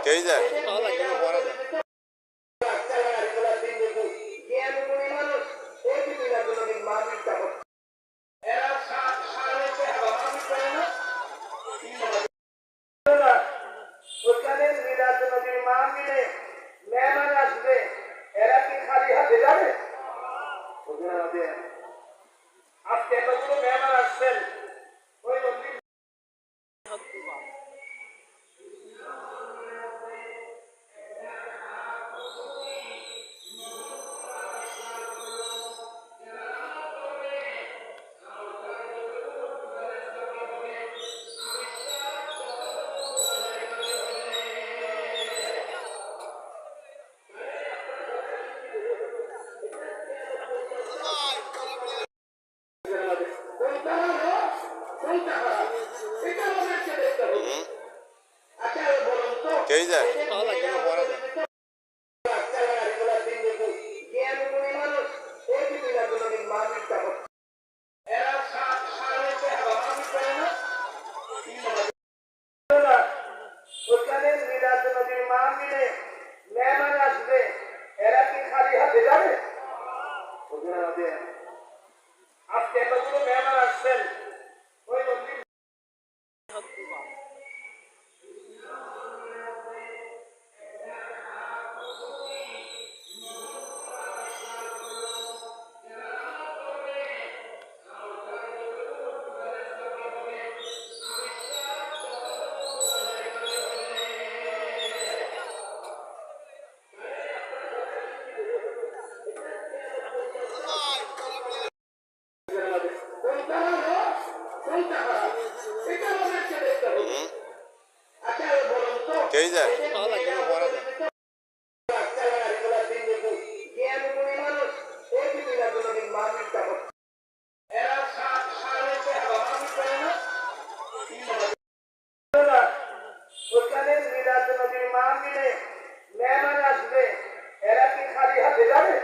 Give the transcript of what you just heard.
কে যায় ওখানে মিলাদ নবীর মাহফিলে মেহমান আসবে, এরা কি খালি হাতে যাবে? আজকে এতগুলো মেহমান আসছেন, ওই নবীর কে যায় ওখানে মিলাদ নবীর মাহফিলে মেহমান আসবে, এরা কি খালি হাতে যাবে? আজকে এতগুলো মেহমান আসছেন, ওই নবীর কে যায় ওখানে মিলাদ নবীর মাহফিলে মেহমান আসবে, এরা কি খালি হাতে যাবে?